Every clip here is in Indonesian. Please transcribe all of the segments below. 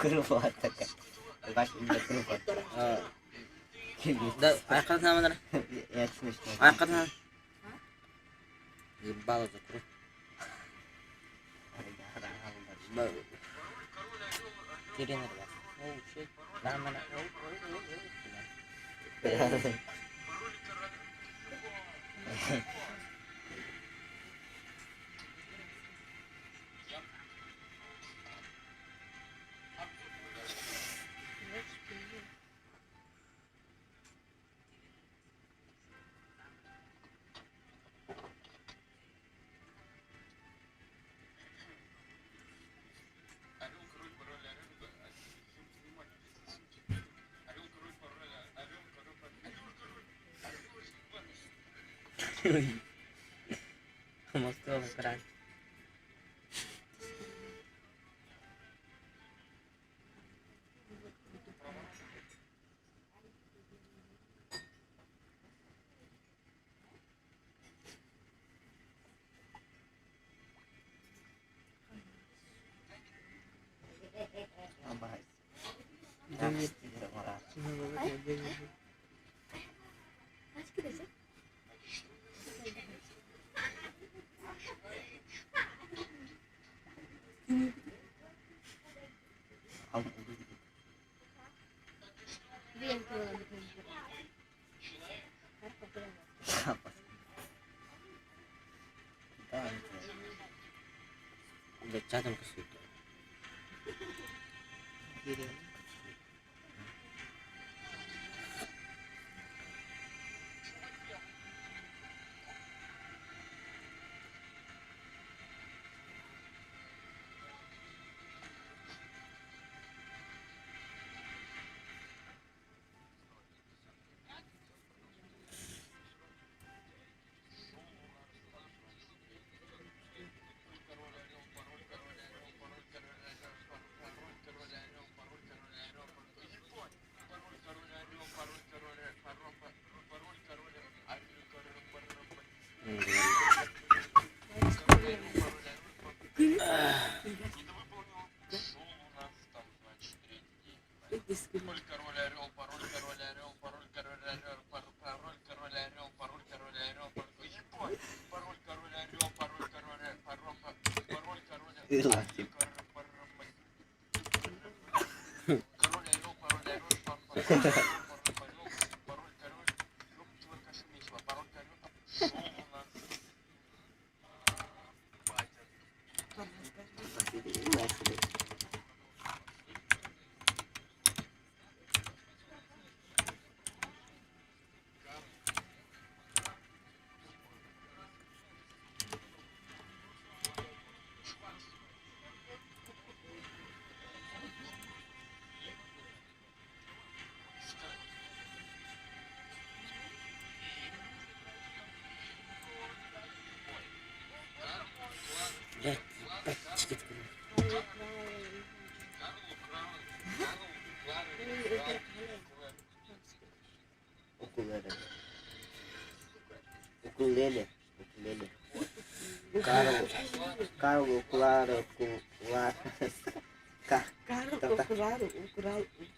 Kerupuk pas udah kerupuk Da akal sama mana? ya terus Akal sama. Jebal tuh terus. Kiri nih Bang. Oh shit. Nah mana? Mesti keren. Udah catat ke situ. Ya, sedikit. Ukulele. Caro ukulele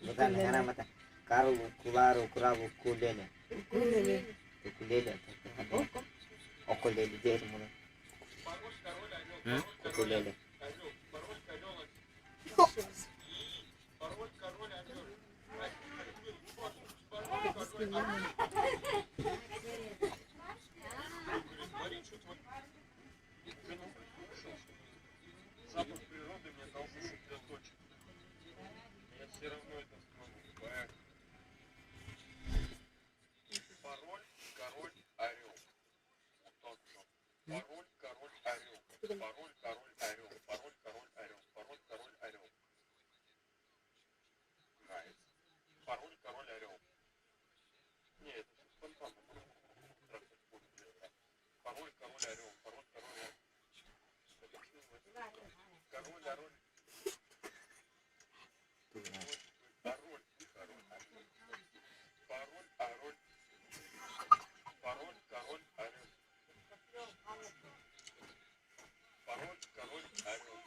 bukan yang mata. Caro ukulele. Ukulele diyelim bunu. Hı? Ukulele. Запах природы мне дал сосредоточиться. Я все равно это смогу. Поэтому пароль, король, орел. Вот так вот. Пароль, король, орел. Пароль, король, орел. Пароль, король, орел. Пароль, король, орел. Нравится. Пароль, король, орел. Не, это все спонтанно. Пароль, король, орел. Пароль, король, орел. Король, ороль. Пароль, король, орел. Пароль, ороль. Пароль, король, орел. Пароль, король, орел.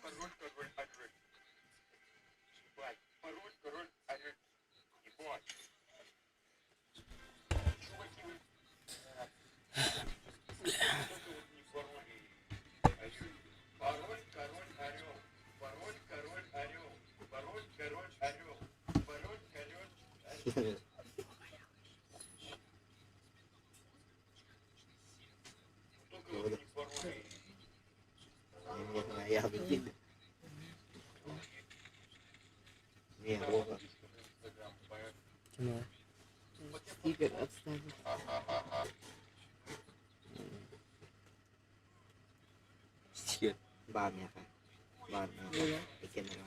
Пароль, король, орел. Ебать. Пароль, король, орел. Ебать. Чуваки, вы... Пароль, король, орел. Пароль, король, орел. Пароль, король, орел. Пароль, король, орел. Только вот не пароль. Не знаю, я выкину. Не, плохо. Чему? Стикер отставить. Стикер. Бар мне как. Бар мне. Böyle. Kenara.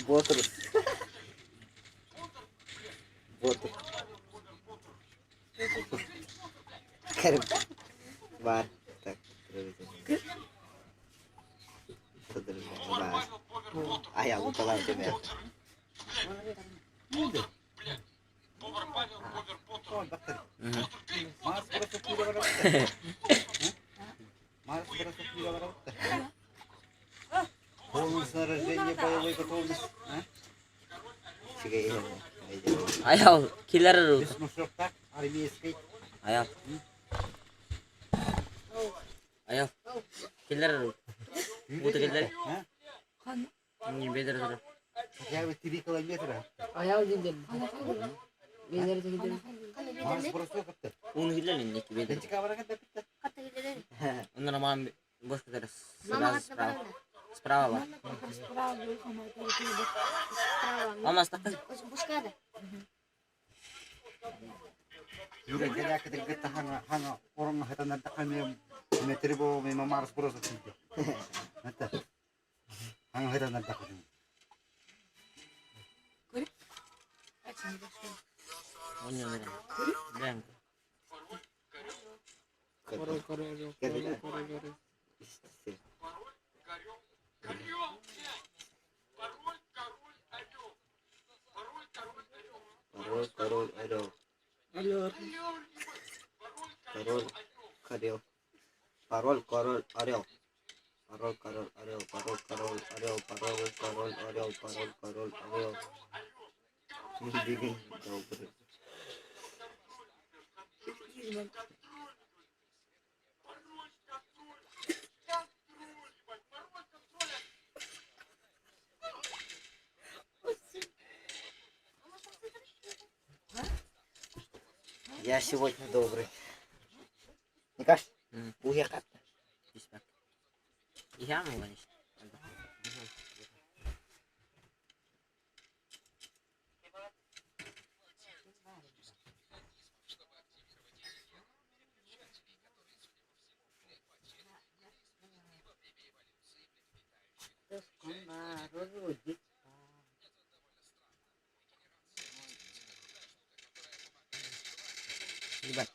Botur. Botur. Karım. Бар. Так, Бар. А я лутала тебя. Повар Павел, Повар Поттер. Hı. Mars burası kuyruğa var. Mars burası kuyruğa var. Полное снаряжение, боевой готовность. Чего Ayaw. Killer root. Весьмушок так, армейский. Ayaw. Ayaw. Killer root. Buta killer. Не бедер dur. Хотя бы 3 километра. Ayağı gidelim. Beyleri de gidelim. Mars burası yok hatta. Onu killer indi ki beder. Hiç kavra kadar bitti. Kata gidelim. Onlara mama boş kadar. Mama Sırası kata sprava. bana. Sprava var. Справа. Mama stakın. Пускай. Юра, я когда где-то хана орон это надо хана метрибо мимо Марс burası çünkü. Это. Хана это надо хана. Он не уверен. Дрянка. Koru koru koru koru koru koru. Король, король, орел. Alıyor. Король, орел. Пароль, король, орел. Пароль, король, орел. Пароль, король, орел. Пароль, король, орел. Пароль, король, орел. Двигай, добрый. Я сегодня добрый. Не кажется? Уехать. Respect. İhya mı var işte? Ебать.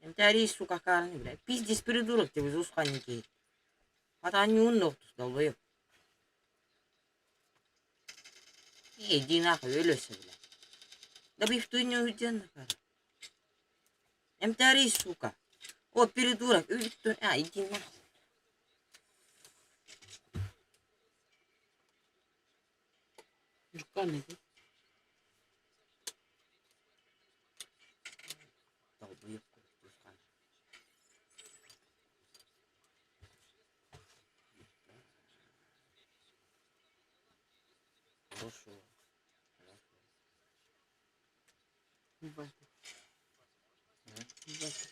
МТР, сука, карни, блядь. Пиздец, придурок, ты из усканники. А не умный, долбоёб. Иди нахуй, ölüyorsun, блядь. Да бы в ту не уйден, кара. МТР, сука. О, придурок. А, иди нахуй. Жуканы. Долбоёб. Хорошо. Ебать. Ебать.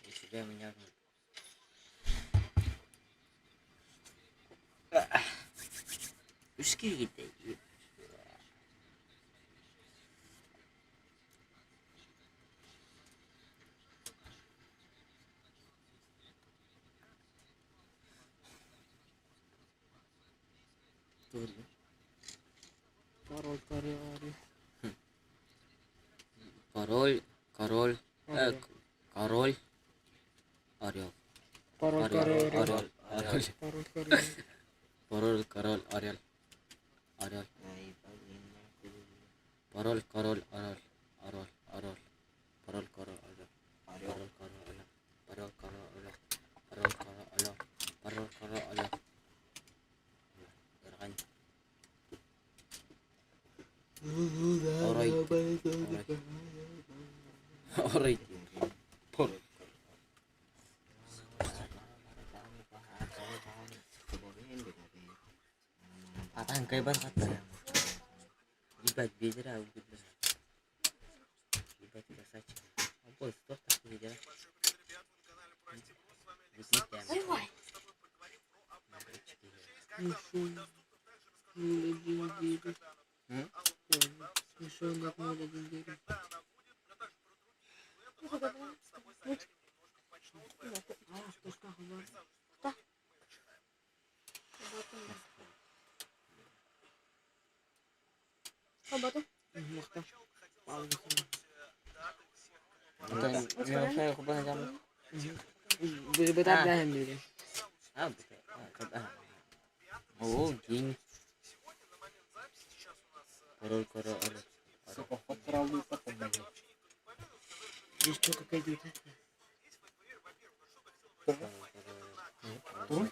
И себя меня жмут. Ушки gitti. Dur. Король, король. Король, король, Орел. король, орел. Король, Орел, король, орел, орел. орел. Король, король. Король, король, орел. Орел. Ай, блин, нахуй. Король, король, орел. Орел, орел. Король, король, орел. Орел. Король, король, орел. Король, король, орел. Король, король, орел. Король, король, орел. Иргань. Орай. Орай. Пор. Атан кайбар хатта. Ебать, бедра убили. Ебать, красавчик. Обои, стоп, так бедра. Ой, Еще нет 0,1. А, что ж нахуй, ладно. Работа. Махта. Пауза. Я хубана там. Бытар даем люди. А, когда? О, гень. Король, король, орел. Сука, подправлю такой. Здесь что, какая-то вот Король.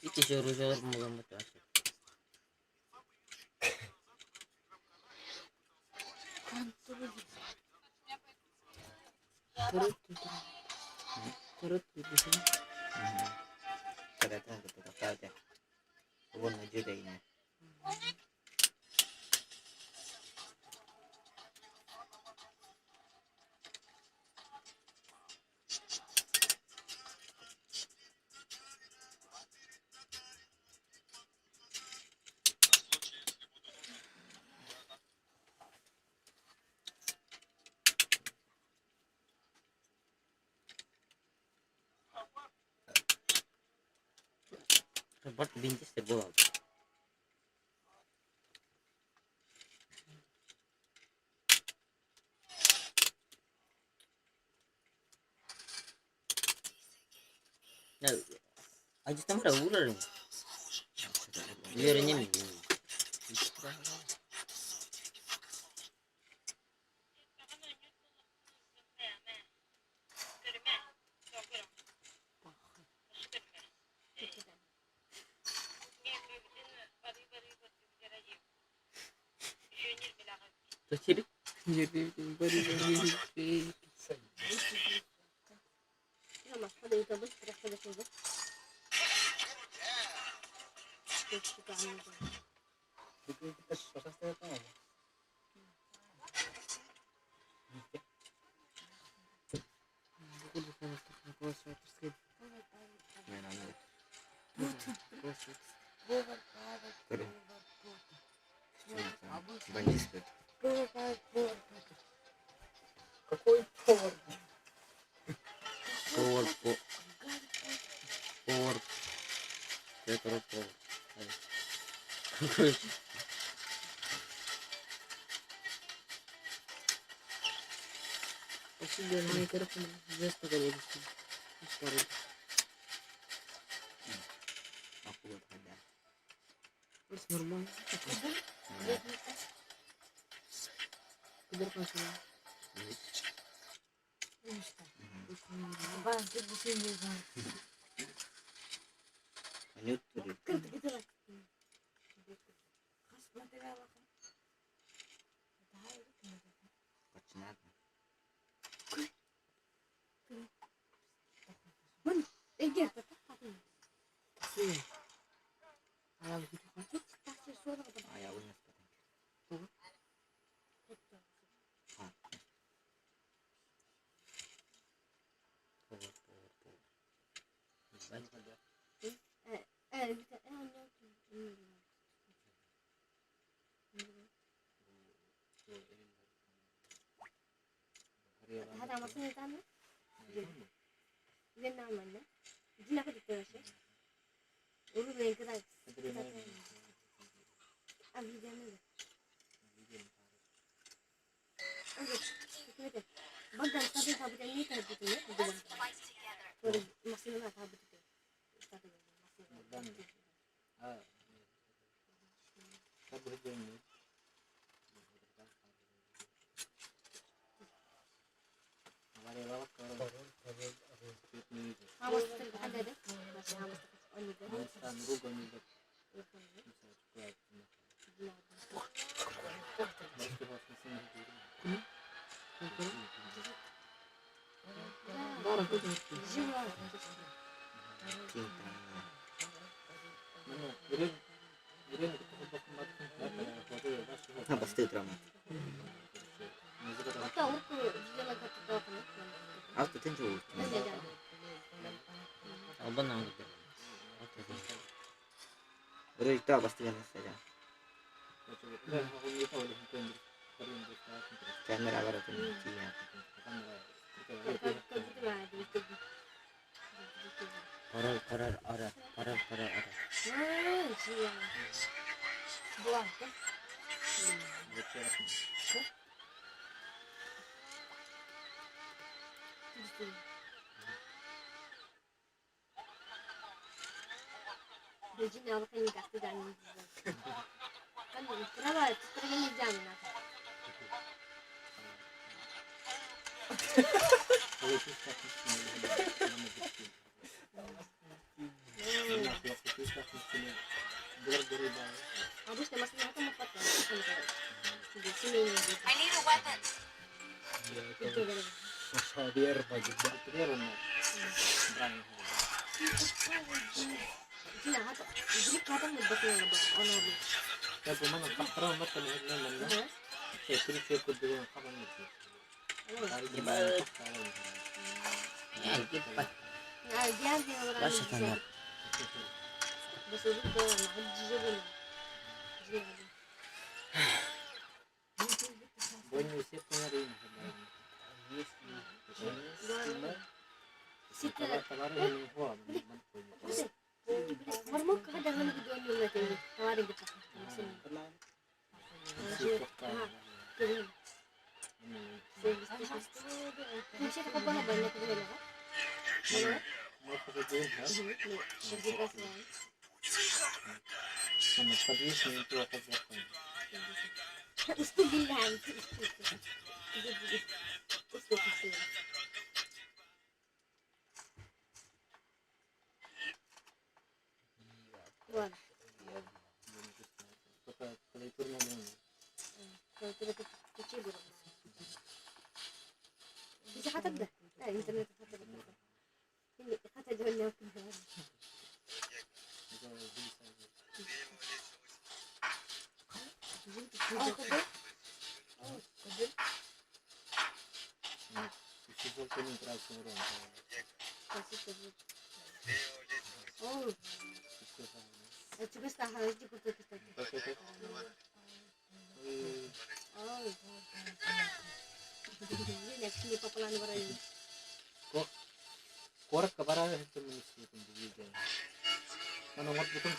Видите, оружие могла мотать. короткий бежим. Kadang-kadang kita aja. Kebun aja deh ini. Bot bintis terbawa. Nah, aja sama ada ular. Biarnya nih. Terus jadi Jadi bari. يلا هذا يطبخ راح هذا كذا. Kita susah setengah tahun. Aku bukan untuk kuasa terus. Бандитская. Какой повар? Посидел на микрофон, жестко говорит. Aku buat ada. Terus normal. Tidur pasal. Bangkit di sini bang. Lanjut tuh. Kerja gitu lah. Khas material apa? Kacnat. Iya, tetap aku. Iya. Kalau gitu kan. Kasih suara apa? Ayah unas. هذا مصنع ثاني؟ زين عملنا جينا في التوشة ورودين كذا أبي جامد أنت بقدر أستخدم ثابت إني ثابتني أقدر ورد مصنع ما ثابتني أستخدم هاوس تحدد ماشي هاوس أني Barang tu tu. جوا Cinta. Pasti drama. أتا وركو جلا كتطاقنا Aku tuh tuh. أنا جا Abang nang gitu. Oke. Baru itu pasti kan saja. Kamera baru tuh. Iya. كنت بعد Koral ada. جوا buang kan Jadi nak makan ikan tu jangan kan kenapa terus ni jangan habis dah masih nak makan di sini I need a weapon. Biar baju Sina hata jadi kata ni betul lah bang honor ni Ya, cepat. nah dia ni orang Bahasa tanah. betul tu nak jadi Sita hormon kadang-kadang video ni nanti tawarin kita masih masih tak apa banyak tu lah Itu bilang itu Wah, kalau tidak kecil belum. Bisa kata dah, internet kata dah. Ini kata jual yang kedua. Oh, kedua. Oh, kedua. Kasih kedua. Oh. Coba setahun aja kita kita. Oh. Ini next ni papalan baru ini. Korak kabar itu mesti pendidikan. Mana bukan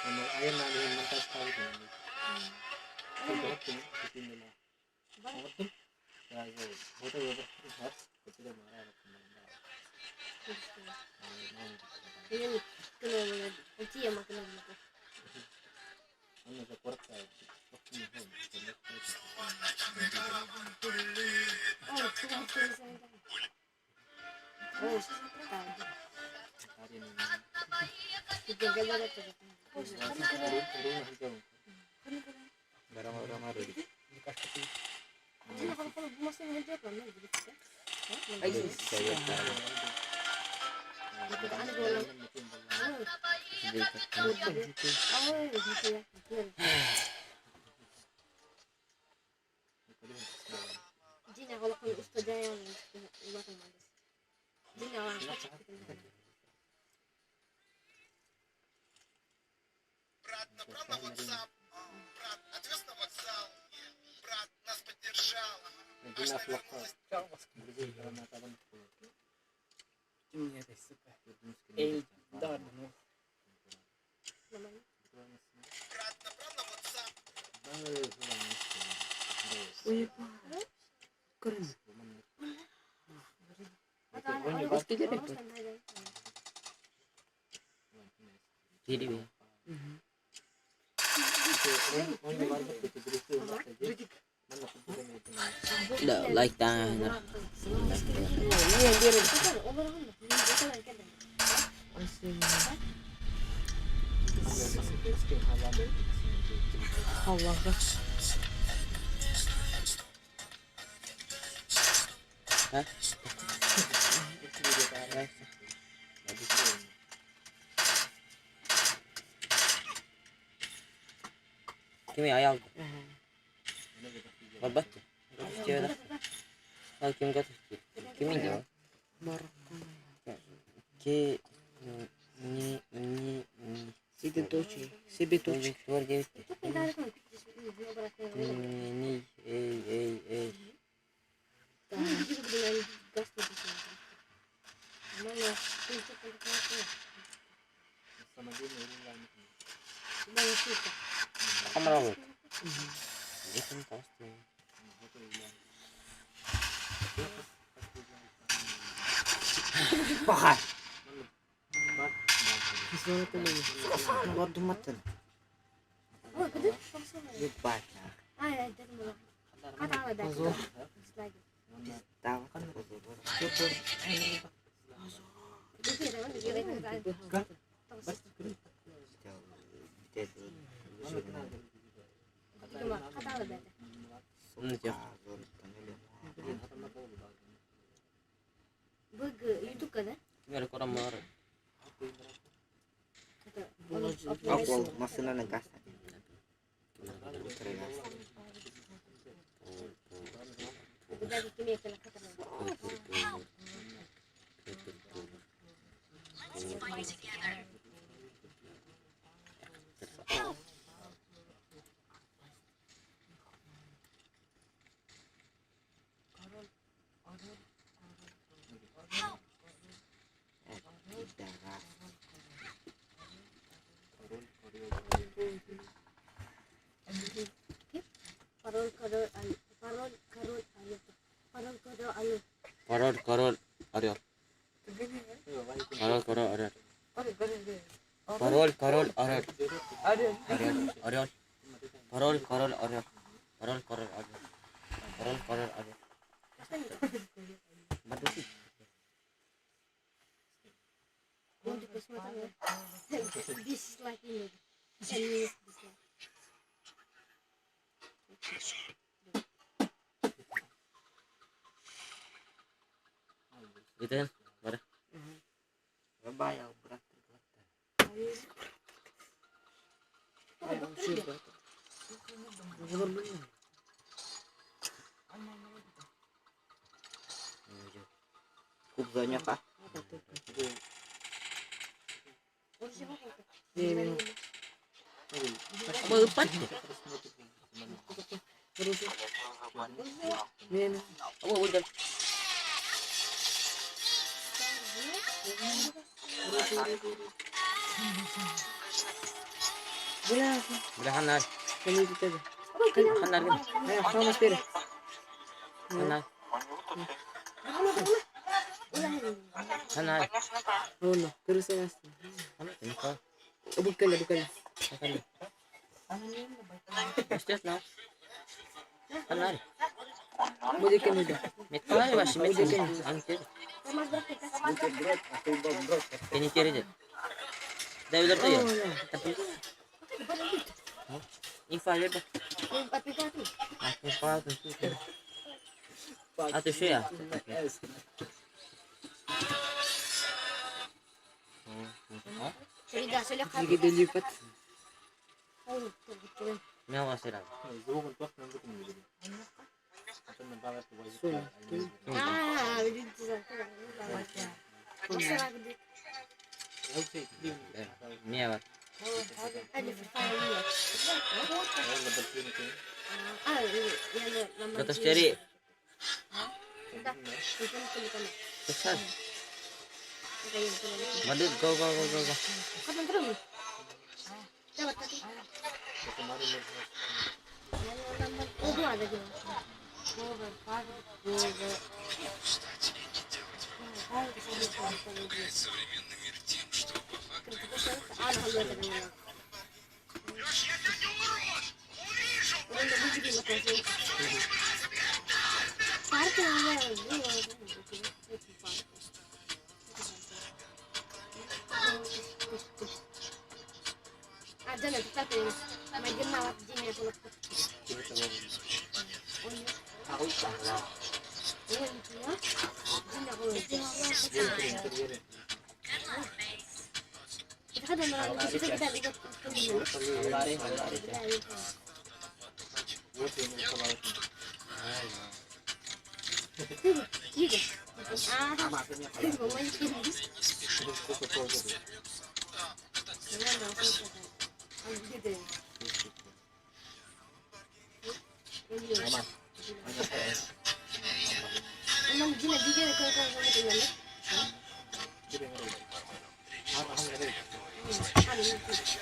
Ayun na yung mentas tahu tu. Sebab tu kita ni lah. Betul. Ya, betul betul. Harus kita marah kemana. Ini kena uji yang makan apa? Ano sa pork tayo. Oh, sudah selesai. Oh, tahu. Hari ni. Kita jaga tu. Marah-marah dulu. Jadi kalau masih ngejek kan gitu kan? Saya tahu. Kita ada golong. Sedikit. Oh, gitu ya. Jina kalau kalau ustazah yang belakang malas. Jina langsung. Брат, набрал на WhatsApp. Брат, отвез на вокзал. Брат, нас поддержал. Hindi na vlog ko. Brazil para nataban ko. Ini ada suka. Eh, Dar, no. Namanya. Брат, набрал на WhatsApp. Wih, keren. Jadi ya. Udah like tangan. Ini yang dia Allah dah. Hah? Kimi ayal. Babat. Cewek. Oh, Kim kata. Kimi dia. Ki ni Сибиточи. Сибиточи. keluar dia. itu kan dari kan Ni ini juga dengan gas di sini. Mana untuk apa? Sama dia ni ulang. Banyak suka. kamera lo. Itu pasti. Bahar. Sesuatu tu ni. Waktu mata. Oh, gede. Langsung. Lupa. Ah, ya, itu malah. Kata apa dah? Lagi. Tahu kan? Super. Itu ya, kan dia itu kan. Cuma kata apa dah? Burger itu kan? Biar korang marah. Aku masih nang gas. Dari kini kena kata. Parol karol alu. Parol karol alu. Parol karol alu. Korol Ariel. Korol Ariel. Korol Ariel. Ariel. Korol Ariel. Batu sih. Untuk kesempatannya. This is like ini. This like. Gitu kan? Marah. Bayar berat. Kubzanya kah? Apa empat? Apa udah? Bila ako. Belahan na. Kami dito ba? Belahan na rin. Ay, ako mas pera. Belahan na. Belahan na. Oo na. Pero sa last. Ano? Ano ka? Abog ka na, abog ka na. Sakali. Basta na. Kanal. Budi ka na da. Met pa ba si Met? Ang tiri. Ini tiri deh. Dah udah tu ya. Oo na. Tapi. Ini file ba? Aku pa tu. Atau siya. Sige, dilipat. Mewa sila. Zoom untuk nanti kemudian. Atau nabawat ko So, Mewa. Terus cari. Pesan. Madud, go. Kapan terus? Dapat tadi. Oh, dua ada juga. Ada nanti tapi main mawat jinnya kalau kita kan udah kita lihat Lari. gitu. Ngomongin gini. Emang gila dia kalau kamu tinggal ya?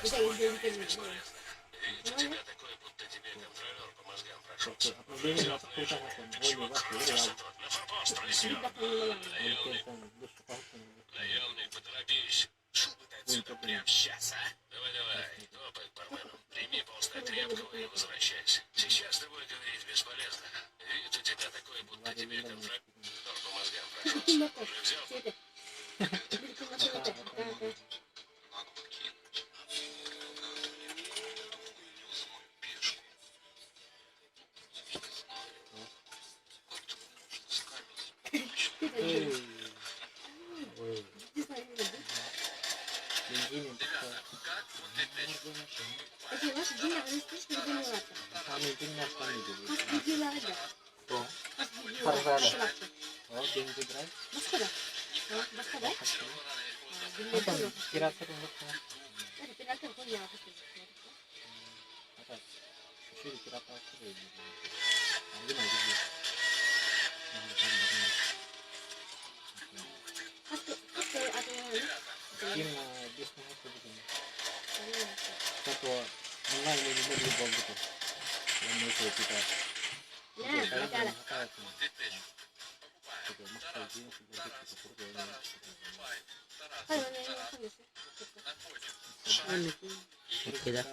Bisa Наемник, поторопись. Что ты приобщаться, а? Давай. Топай к бармену. Прими полста крепкого и возвращайся. Сейчас с тобой говорить бесполезно. Вид у тебя такой, будто тебе контракт по мозгам прошелся. Уже взял? Oke dah.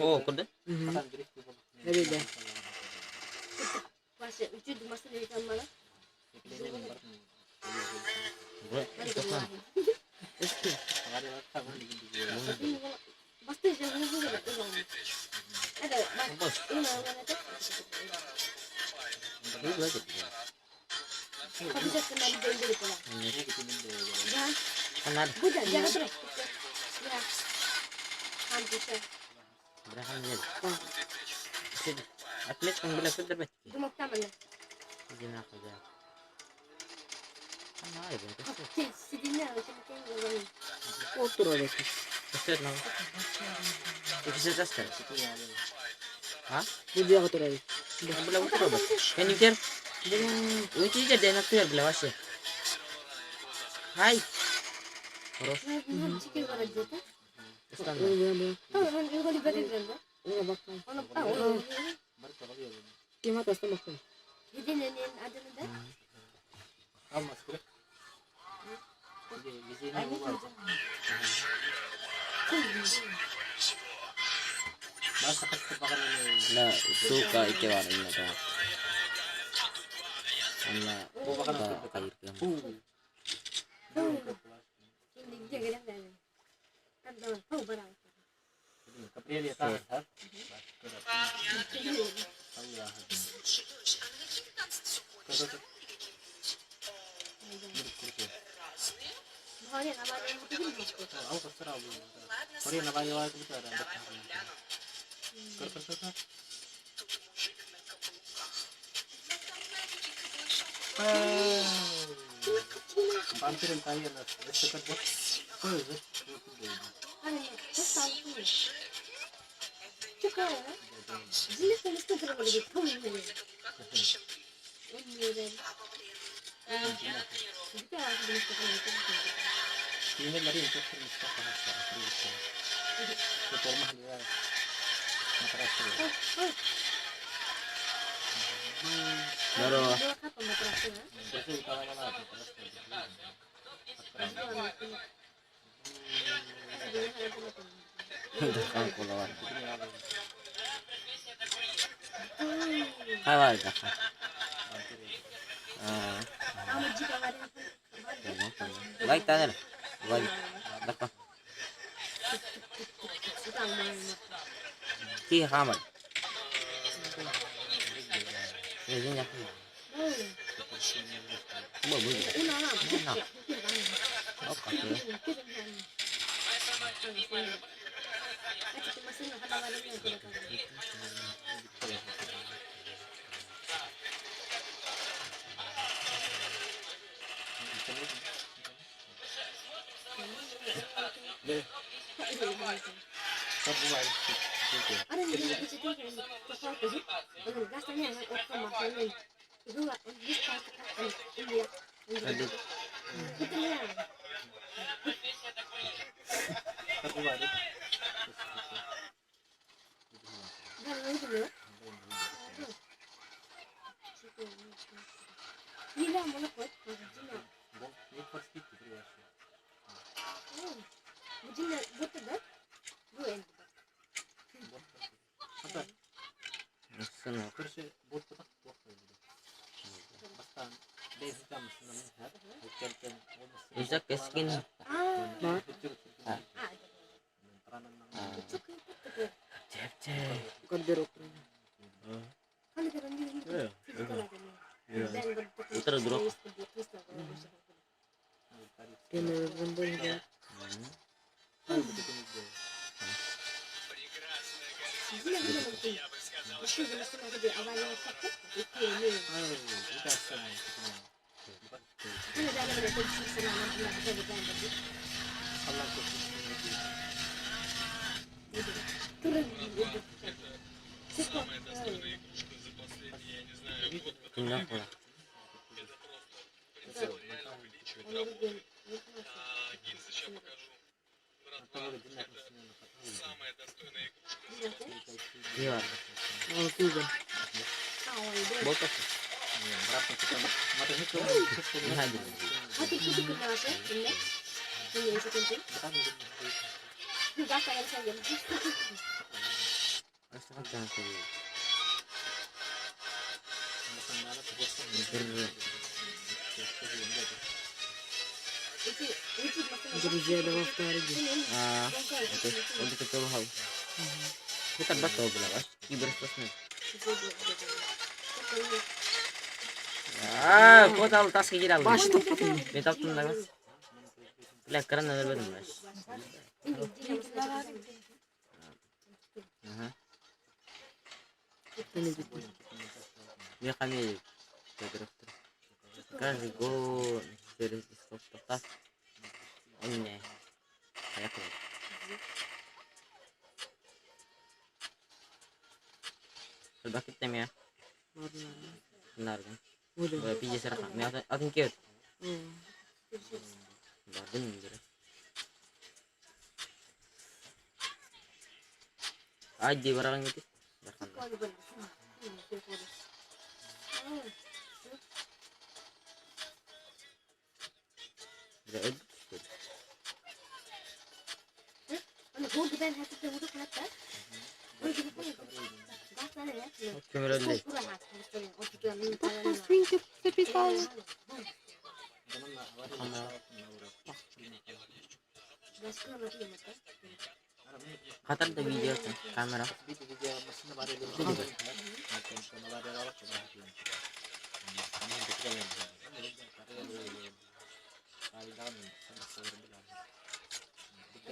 Oh, kuda? Dari dah. Berahan ya. Atlet yang bila sudah baca. Jangan apa ya. Kan ada itu. Kotor ada. Peset nang. Itu sudah start. Video ako tuloy. Belah betul bos. Kan mikir, itu jadi enak tuh ya belah was ya. Hai. Terus chicken kara jeta. stand. I거 리베리 된다. Ano ba ka? Kima tas tamak ko. 이제는 아들인데. Mas kulit. Jadi di sini bukan. Basta kasi pa ka Nah, suka ikewan ini ada. Ana kair kamu. 근데 이제 그냥 나는. 간다. 더 봐라. Kapri dia tahu, ha? 머리 나만의 모습이 있고. Aku terserah bu. Korea nak bayar aku bicara. Ker. Bantirin tayo na. Dekat bot. 아니, 됐다. 축하해. 진짜 리스트 들어가지고 통일해. 오늘은 진짜 리스트 들어가지고. Ini lari untuk termisah bahasa. Itu mahal ya. Materasi. Baru 뭐가 카파 마트라스야? Itu utamanya lah. kan keluar. Hai warga. 아무 지가 말이야. Baik tanya. Baik. Dakka. Ki hamad. Ini nya. Mau beli. Nah. Oke. Ada yang di situ kan sesuatu sih. Orang gasnya yang otak makannya. Itu nggak bisa katakan India. Aduh. Itu ya. Dan itu loh. Gila mana kuat? Gila. Gila betul dah. Gue yang Sana. Kursi buat tak buat. Basta desa jam senang hat. Bukan Bisa ke skin. Cep cep. Kardero ko. kan keren juga. Putar drop. Kaya rambol ba? Pindah pula. Iya. Oh, tuba. Botas. Berapa kita mata itu? Ini aja. Hati itu kenapa ini? Ini yang sepenting. Enggak kayak saya. Asalkan jangan tuh. Друзья, давай второй. Ah, oke. Untuk itu hau. Kita batal belas. Ibersosnya. Ah, kau tahu tas kiri dalam. Pas tepat ini. Betul tuh nggak? Lihat keren ada betul mas. Ini gitu. Dia kami terus. Kasih go dari stop tas. Ini kayak bakit tem ya. Marna. Benar kan. Udah. Boleh pijat serah. Me atin cute. Oh. Badan gitu. Aja barang itu. Bahkan. Kalau benar. Udah. Kalau gue kita yang hati udah kenapa? Gue juga punya. Gas lah ya. Kamera dulu. Kurang hati. Oh kita minta. Pintu tapi tahu. Gas kurang hati ya mata. Kata ada video kan kamera.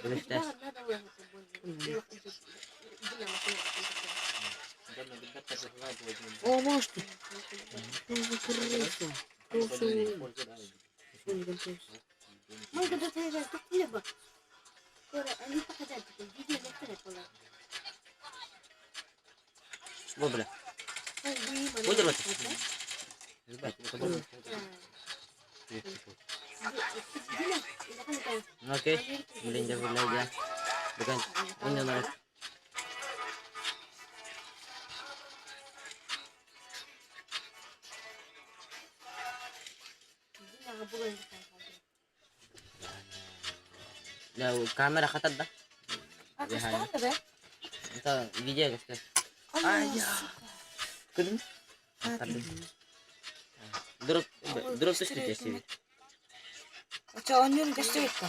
Terus tes. Oh, может. Тоже хорошо. Тоже. Mau kita saya kecil ba? Kalau ini pakai jadi video lekter kalau. Boleh. Boleh Boleh lah. Oke, kemudian jawab lagi. Bukan, ini nomor. Lah kamera khatad dah. Yahan. Enta video guys. Aya. Kudun. Khatad. Drop tuh sih sih. Acha onion kasih ka.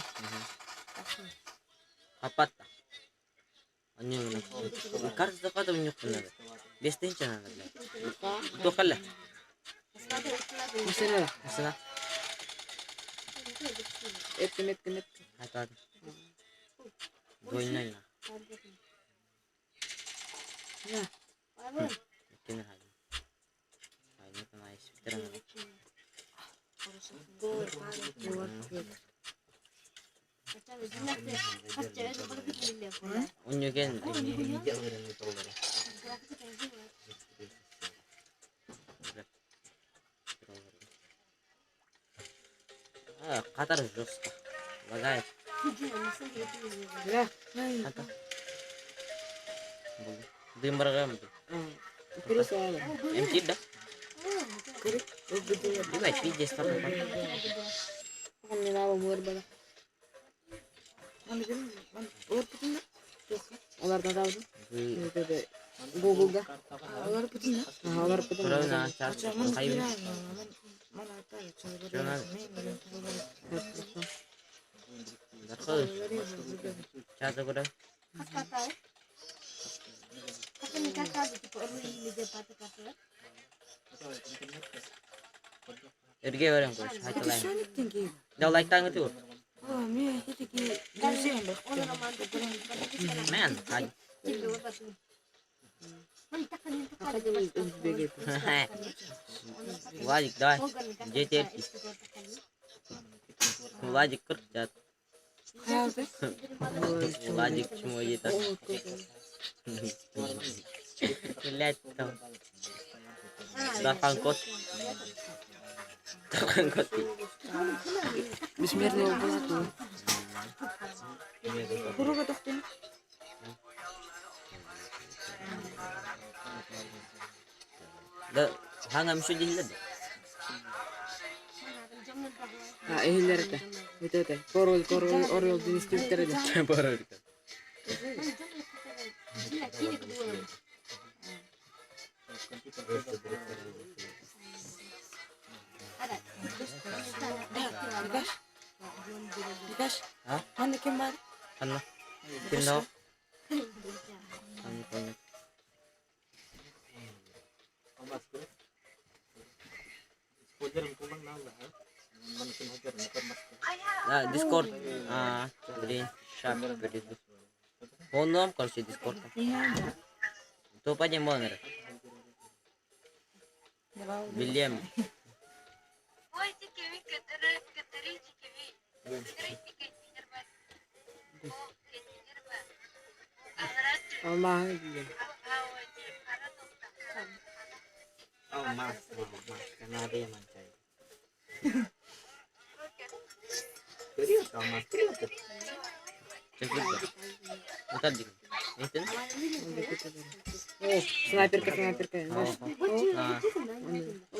Apat. Onion. Kartu tuh kata menyuk na. Destin channel na. Itu kala. Masih Masana. Etnet. Hata. Goin na na. Ya. Kin na. Ay, nito na ispitera na. Unyo ken. Qatar jos. Bagay. Ya. Hata. Dimbaragam. Terus ala. Empty dah. Kiri. Begitu. Di baik pijat sekarang. Kan nila umur bala. Mana kan? Umur putin na. Ular na tahu. Itu deh. Guguga. Ular putin na. Ular putin. Pero na chat kayo. Mana tahu. Jangan. Dako. Chat ko dah. Kata ni kata itu perlu ini dia kata. Erge orang ko. Hai talay. Sonic tinggi. Daw like tang itu. Oh, mia itu ki. Museum dah. Man, hai. Apa jadi begitu? Wajik dah. JTT. Wajik kerja. Apa? Wajik semua kita. Lihat tuh. Dakangkot. Dakangkot. Bismillahirrahmanirrahim. Guru ka dokter. Da hangam siya dihilad. Ah, hilir ka. Ito te. Korol Oreo jenis Twitter aja. Baru. Dikas. Hah? Mana kembar? Ano? Tindaw. Ano ko? Discord. Beli shop begitu. Phone kalau si Discord. Itu apa aja mau nggak? William. Allah dia. Mas, karena ada yang mancai. Serius dong mas, serius. Cekut ba? Mutar din. Ito? Oh, sniper ka. Oh,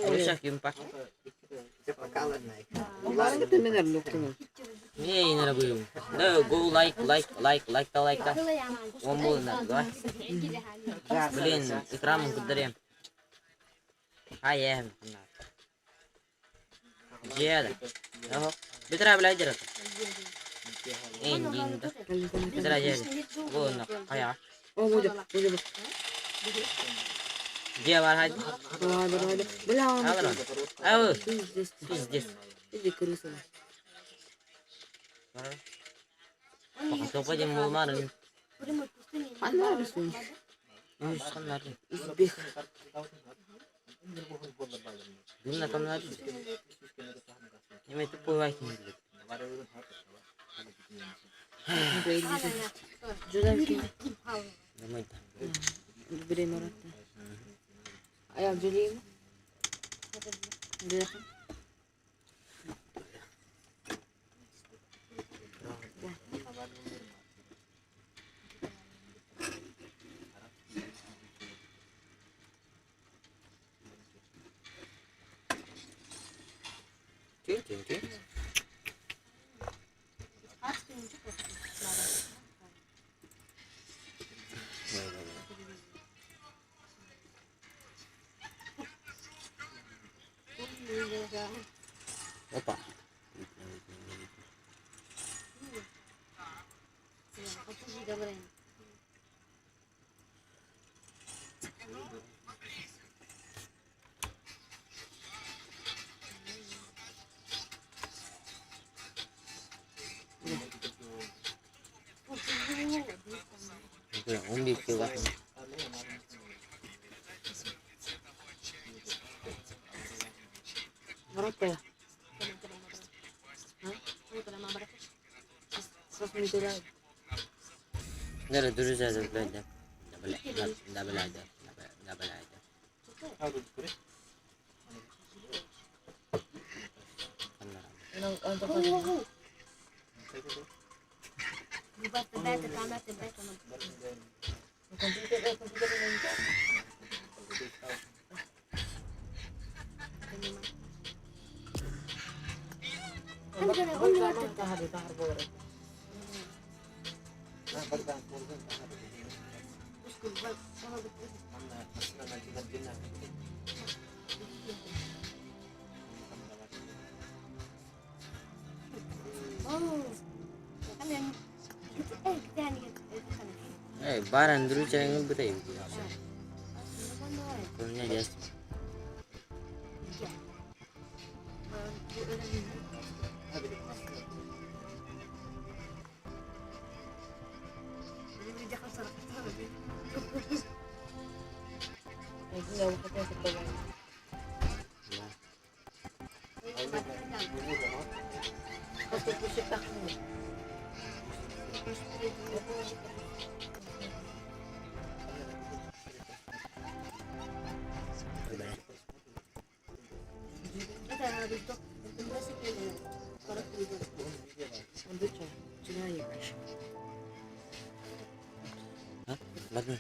ano siya, yung pak. Cepat kalah naik. Onların da temeler loktu. Niye yine bu yung? No, go like ta. One more na, go. Блин, ikramın kudurayım. Hayır. Jeda. Oh, bitra belajar atau? Engine dah. Bitra aja. Oh, nak kaya. Oh, muda. Dia var hadi. Hadi. Belam. Alır. Ayo. Здесь. Здесь. Иди крыса. Bakın topa aja mau marah. Anlarsın. Ini sangat. Узбек. Gimana kamu lagi? Ini itu puas ini. Журавки. Домой. Время ратта. Аяк жулейм. Дыхым. Cing. Opa. Itu umbi juga. Ратта. Сосмитурай. Nere duracağız böyle. Double aja. Barang dulu cara ngebut aja. Punya jas. Bakın.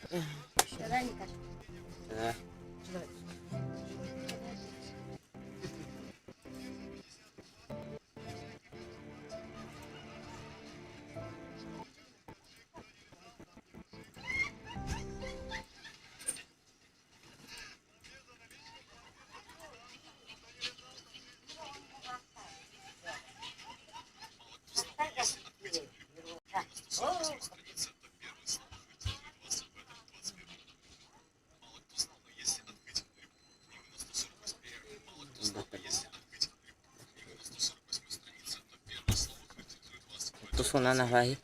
Tusuk nanah lagi.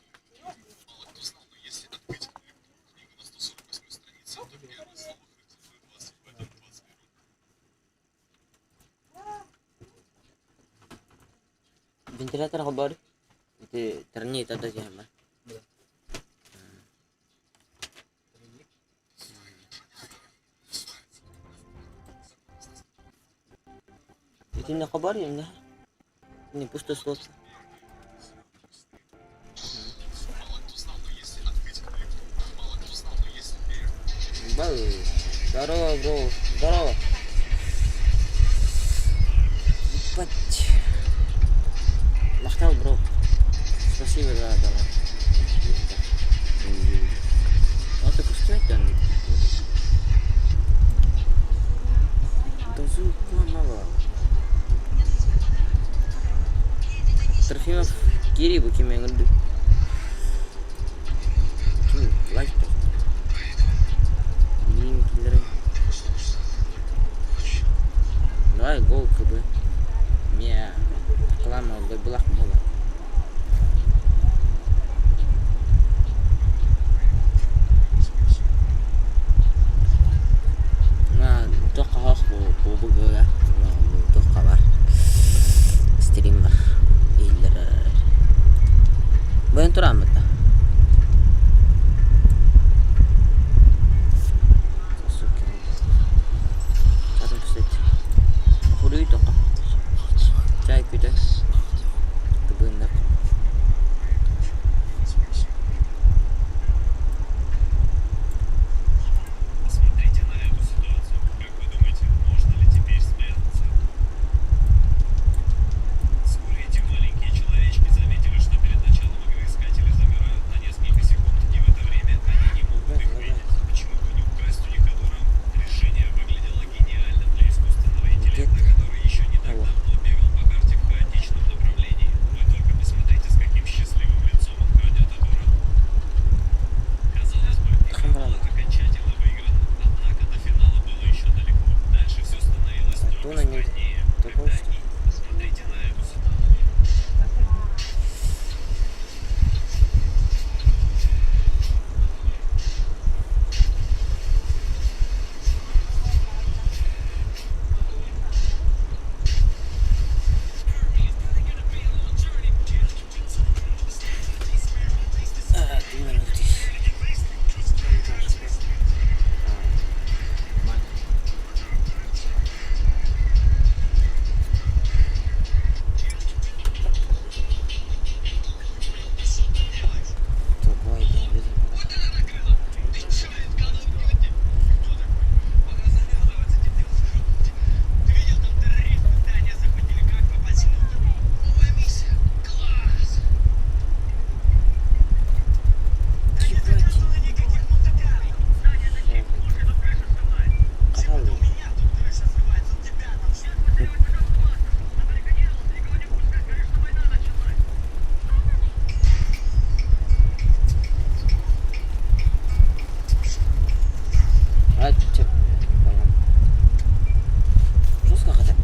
Ventilator ako ba? Itu ternyata ada siapa? Itu nggak kabar ya nggak? Ini пустой слот. Здорово, бро. Здорово. Ебать. Махтал, бро. Спасибо, да, давай. Вот так устроить, да? Да звука мало. Трофимов Кири буким я говорю. Лайк. Мим киллеры. Давай гол КБ. Мя. Клама блах мола. На тока хаху бубуга. На тока бар. Стример. Bayan turun mı da? Zaten kısıt. Kuruyu toka. Çay küde. Kıbınlar. Посмотрите на эту ситуацию. Как вы думаете, можно ли теперь спрятаться? Вскоре эти маленькие человечки заметили, что перед началом игры искатели замирают на несколько секунд, и в это время они не могут их видеть. Почему бы не украсть у них Адорам? Решение выглядело гениальным для искусственного интеллекта, который еще не так давно бегал по карте в хаотичном направлении. Вы только посмотрите, с каким счастливым лицом он крадет Адорам. Казалось бы, игра была окончательно выиграна, однако до финала было еще далеко. Дальше все становилось только сложнее. Когда и посмотрите на эту ситуацию. Жестко хотя бы.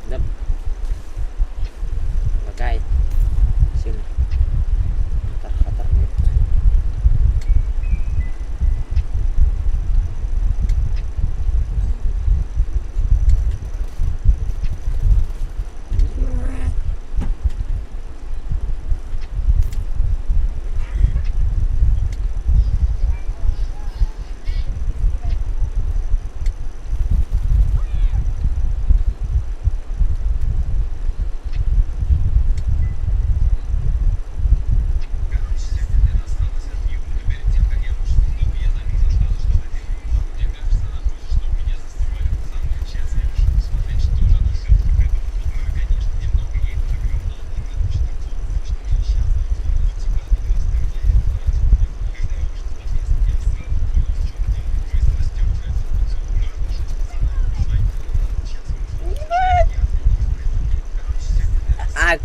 Да. Лагает. Сильно. Хатар нет.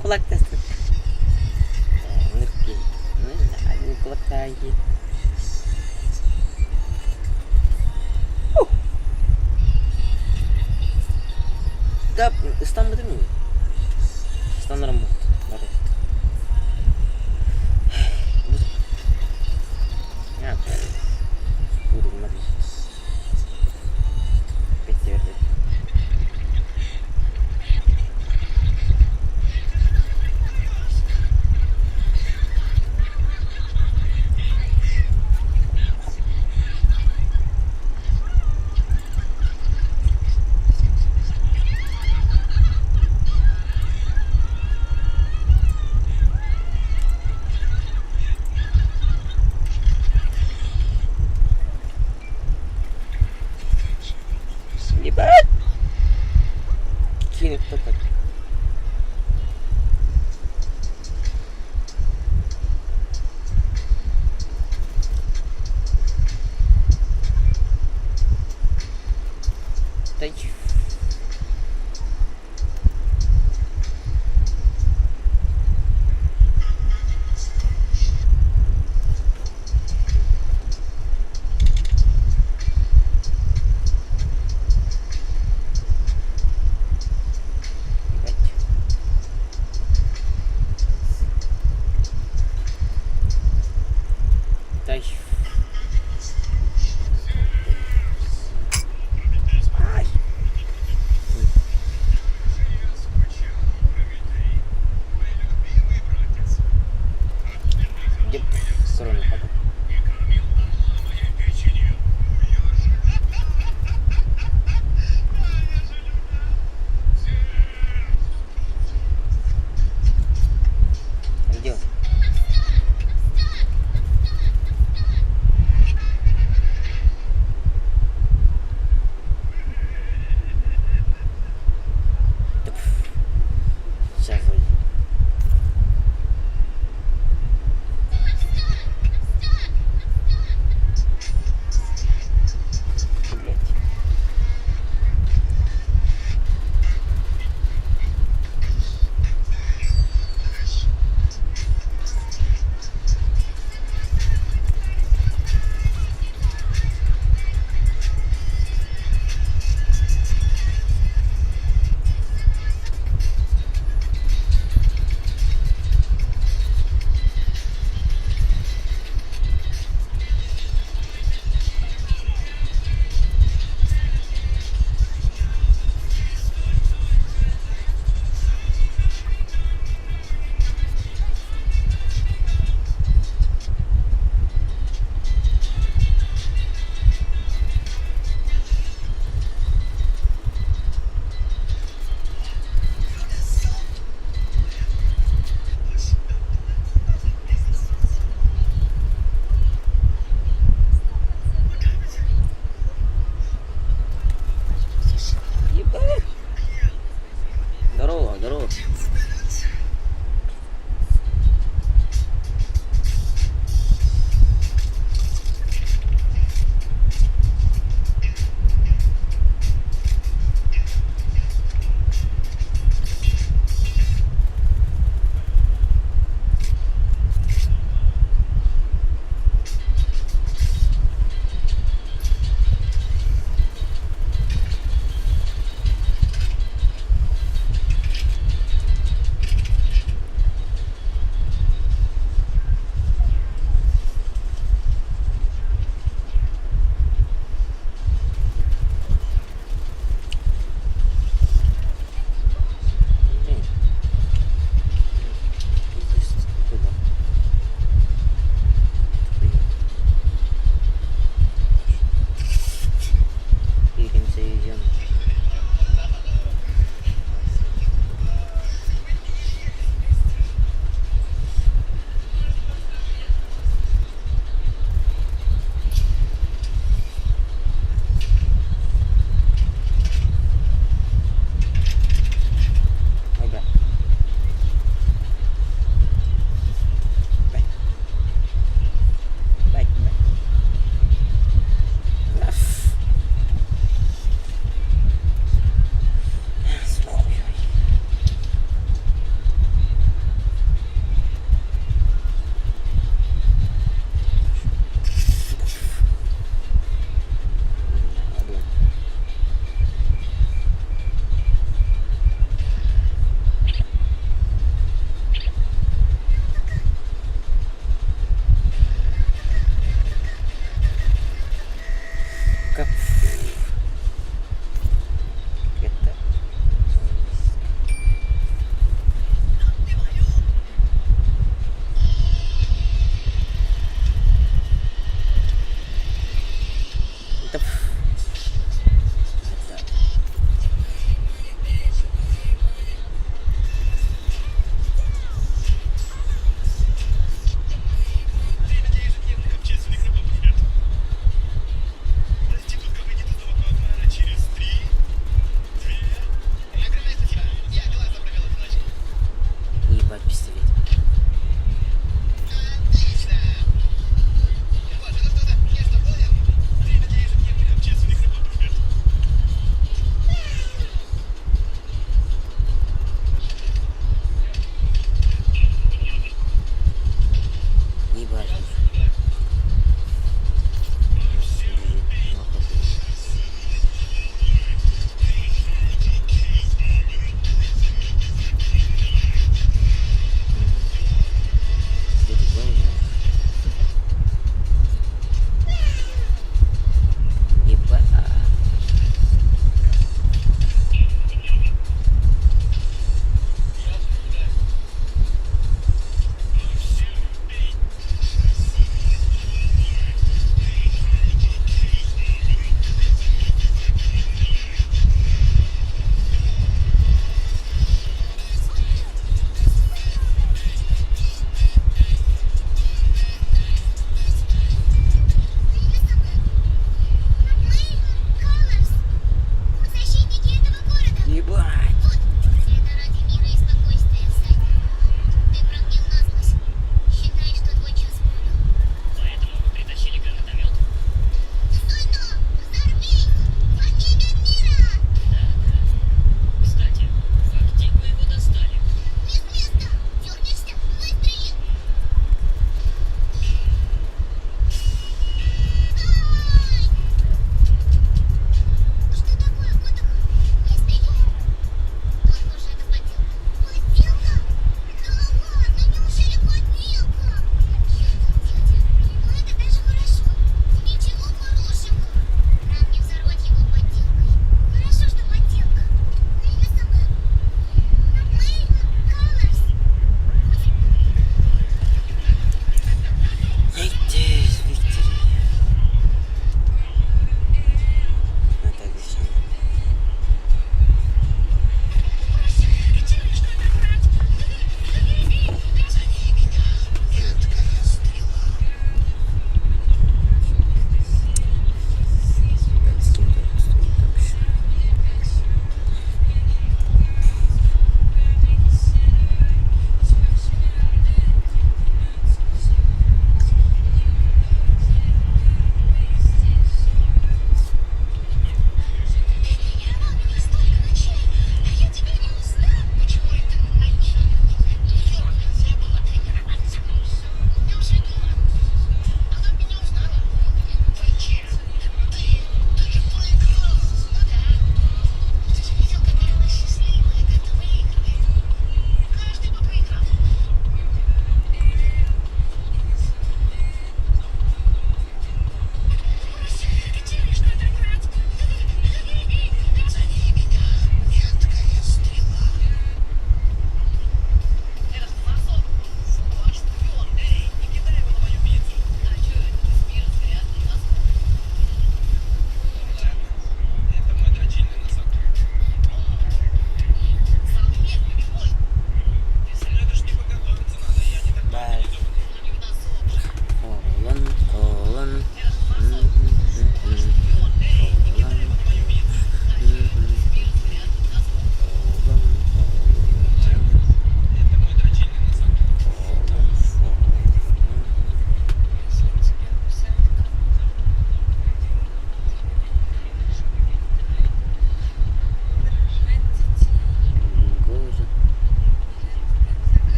Кулак тестит. Нырки. Ну, кулак тagi. Да, стан betul nih. Стан ремонт. Baru. Ya. Burung lagi. Ini tetap. Thank you.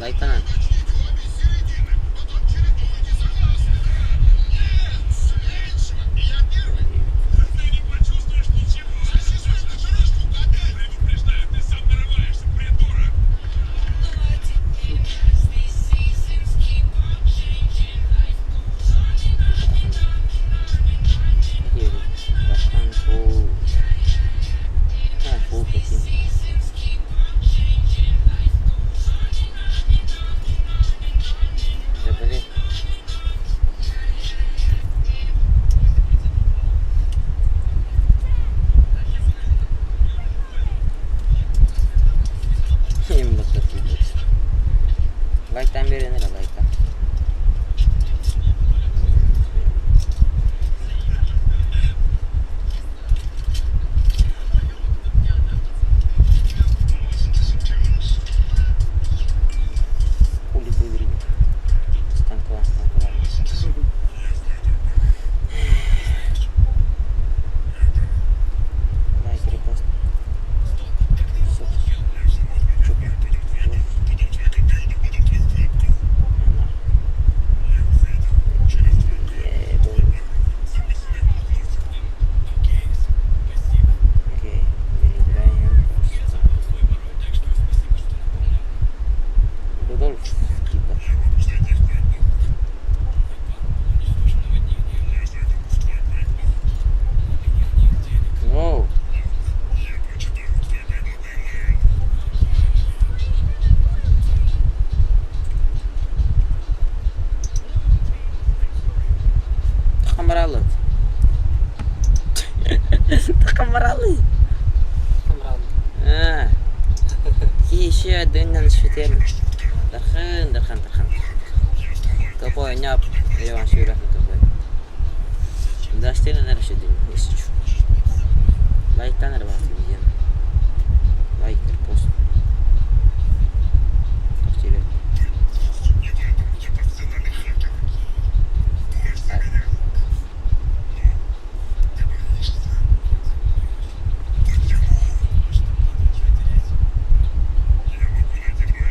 Лайктанады. Башкан пол. Пол каким. Да блин. Лайктан беріңдер, лайктан. Улицы вырви. Станкова. Лайк, репост. Всё. Чупа. Окей, играем. Рудольф, типа. Оу. Камаралы. Камаралы. Еще дөннен шветем. Дархан. Топой няп. Я вам шурах топой. Дастена наращу дым. Лайктан рвать видео. Лайк, пост. Как тебе?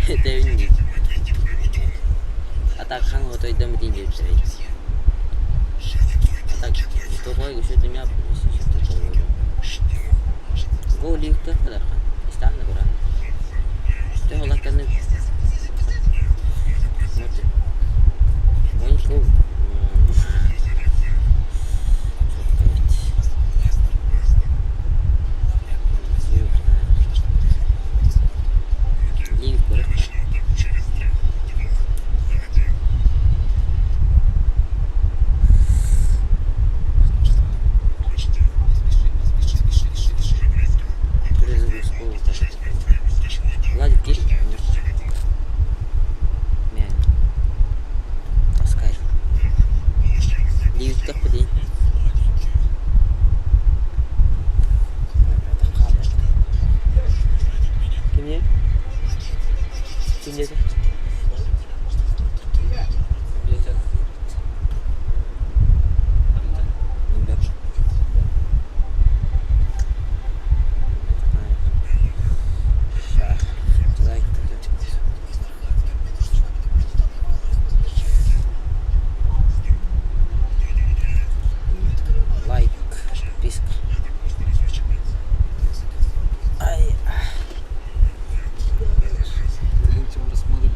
Это не. А так хан вот идем деньги встретить. А так, тупой еще дымя сейчас такое. Голи кто хан. Истан на гора. Ты лайканы. Вот. Ой, кул. Владик, кири. Мян. Таскай. Ливит как подень. Кем это? Лайк, подписка. Будем рассматривать.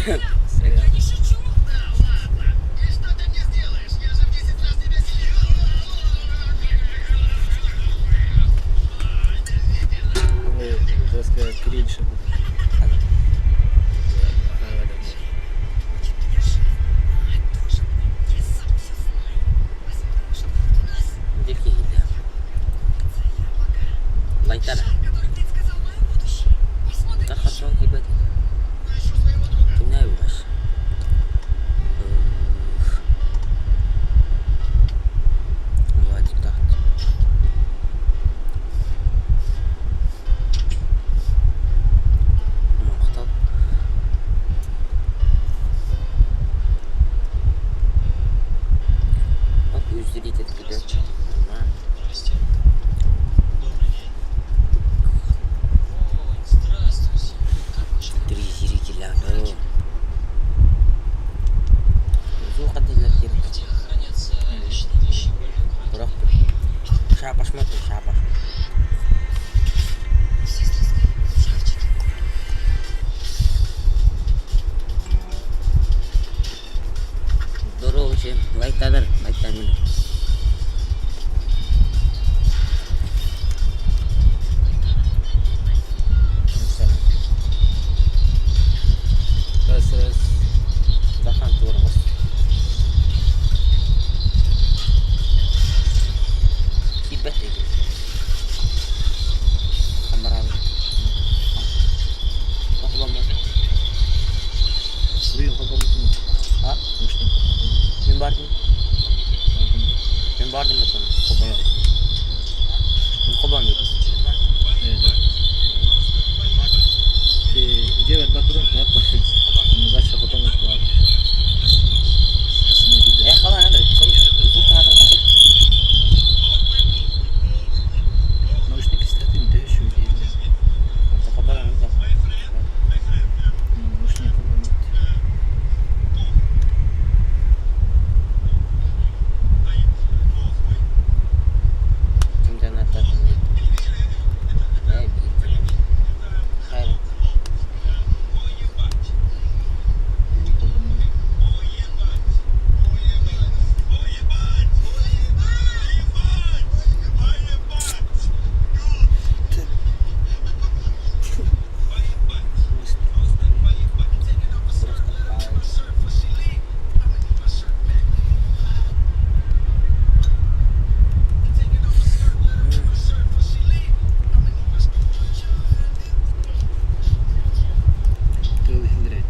Жестко кринж. Дикий, да. Лайтара. Так хорошо гибет. Ты не видишь. Владик так. Мохтал. Вот и зритель тебя. Нормально. Три зрителя, да. Звук отдельно терпит. Бұрақ шапаш ма ты шапаш. Здорово вообще. Лайктадыр, лайктамын. Раз. Захан турмыз. Хибет еді. Камараны. Қоқылама. Buraya kapamışsın. Ha? Müşteri. Мен бардым. Мен бардым бетон. Қобам. Мен қобам еді. Evet. Где вот батурон, да? Дальше потом вот так. Қалай андай. Звук адам қосып. Наушники статин дövüş öyle. Қобам еді. Наушник kullanmak. Кімден ататын еді. Білді. Хайр. Тыл хилдрет.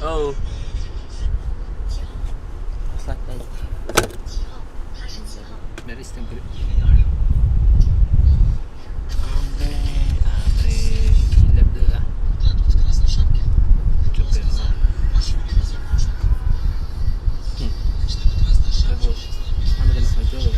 Оу. Аслаттай. Берестен кир. Амре хилдер. Çok güzel. Вот. Она там хотела.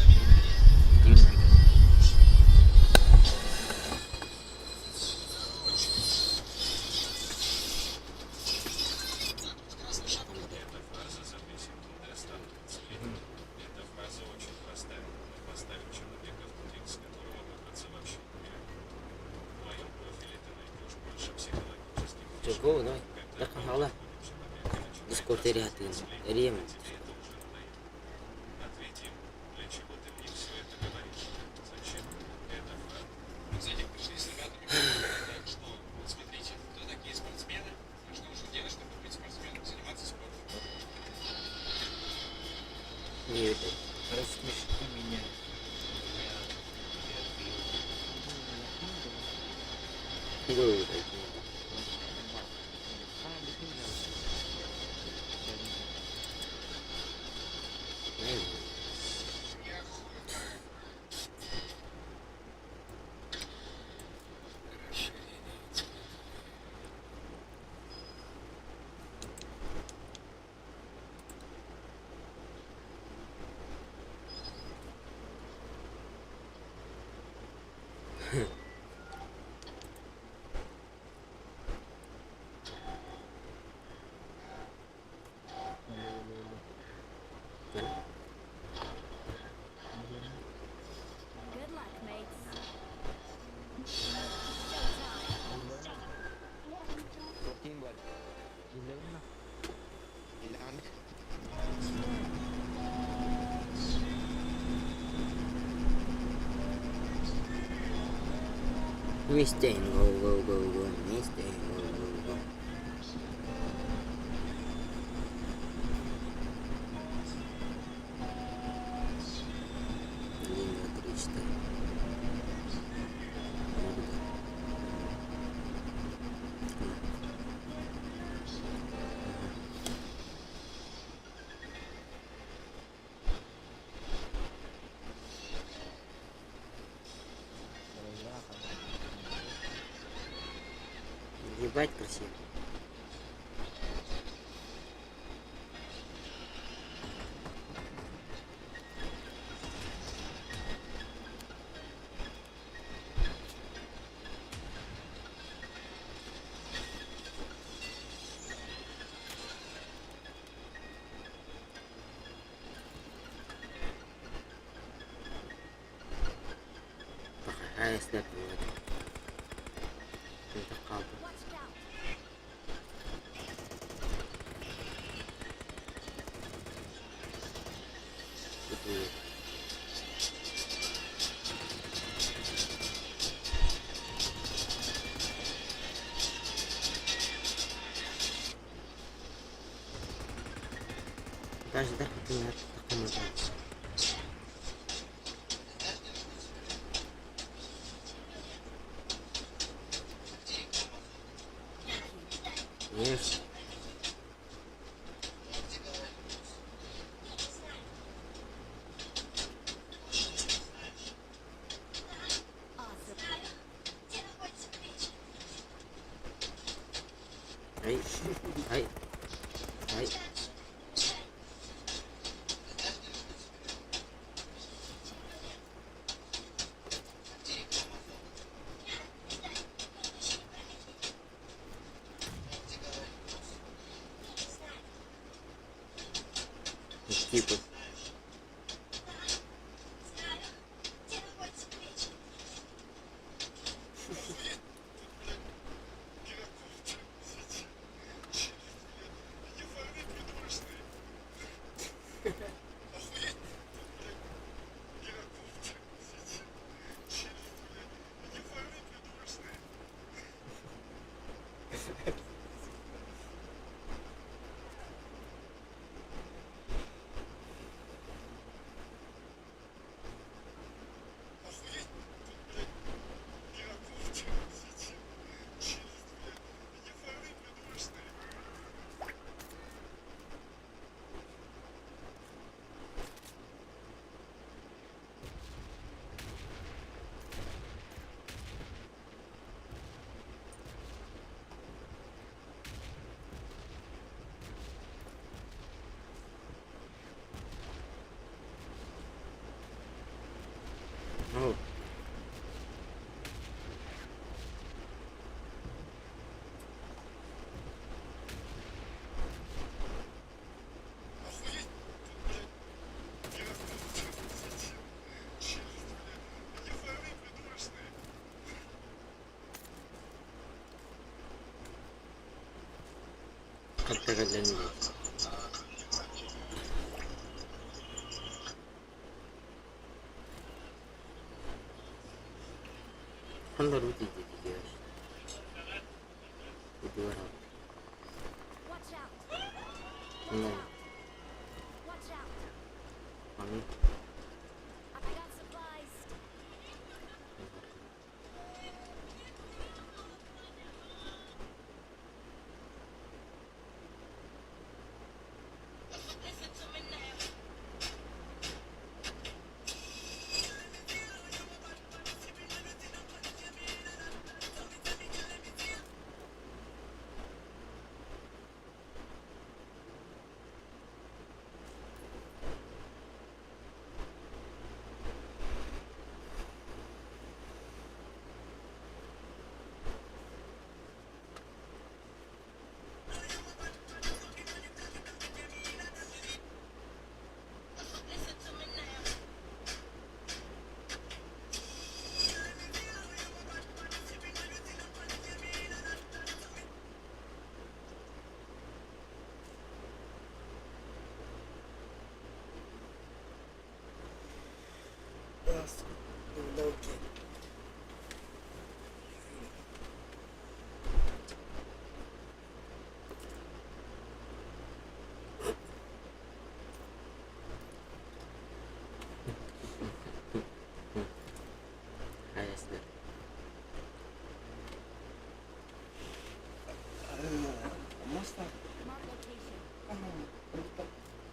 Go, давай. Дакан хала. Дискорд рядом. Рем. Не видно. Рассмеши меня. Go. Mistake, go, mistake, go. Линия 3-4. Ебать красиво. Плохая степень. Это капа. Даже да, ты не такому же. Есть. Ай, ай, ай. Типа. Ну, как-то для них. Когда руки эти делаешь? И два раза. Ну, они.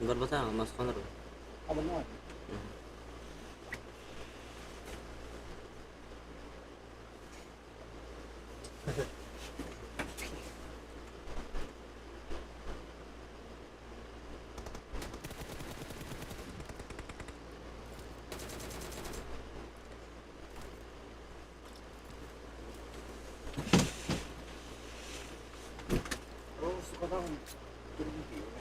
Gorbatang Mas Conor. Apa namanya? Terus sekarang turun video.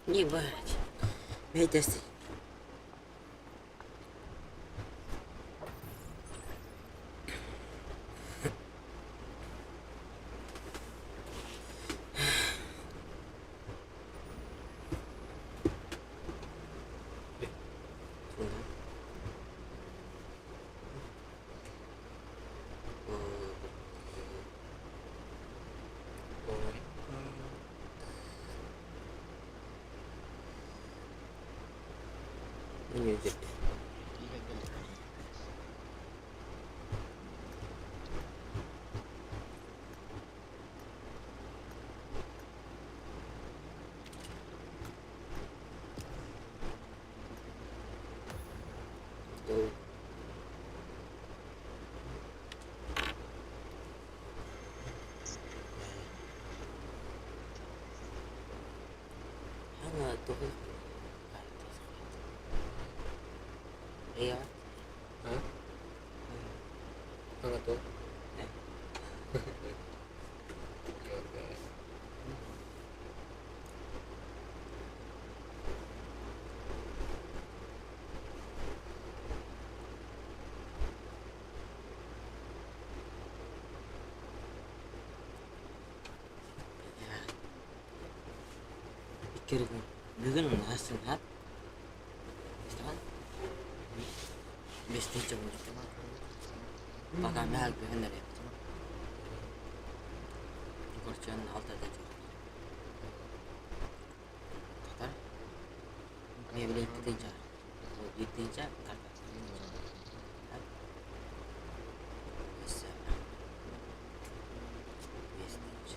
Ебать. Видите? Music. Tuh. Hangat tuh. Iya. Hah? Hangat tuh. Oke, oke. Pikir бүгін насынат. Istirahat. Besti coba. Bakan dah бүгін dari. Korcan altta da çok. Tatar. Ne bileyim gidince. O gidince karta. Mesela. Besti.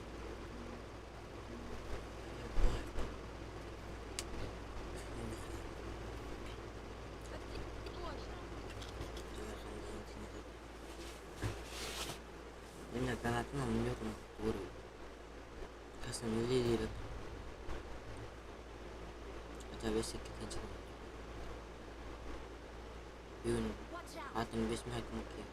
Bener kanatnya menyorong turun. Kasih milih dia. Aja basic kita coba. Yun, atong base mahal mungkin.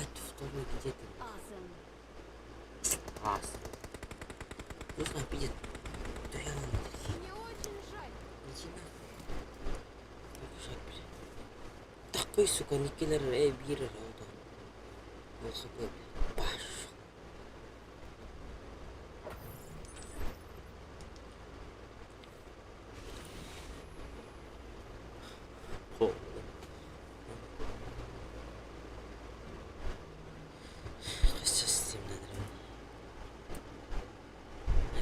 второй где ты? Ас. Просто пиздец. Да я вам Мне очень жаль. такой, сука, никелер, бирер, аудан. Вот, сука, пошел. Хо. Сейчас с ним надо.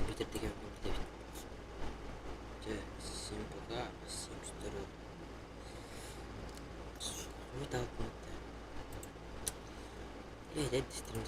Питер, ты как бы Че, 7 пока, 72. Ну так вот. Я опять стрим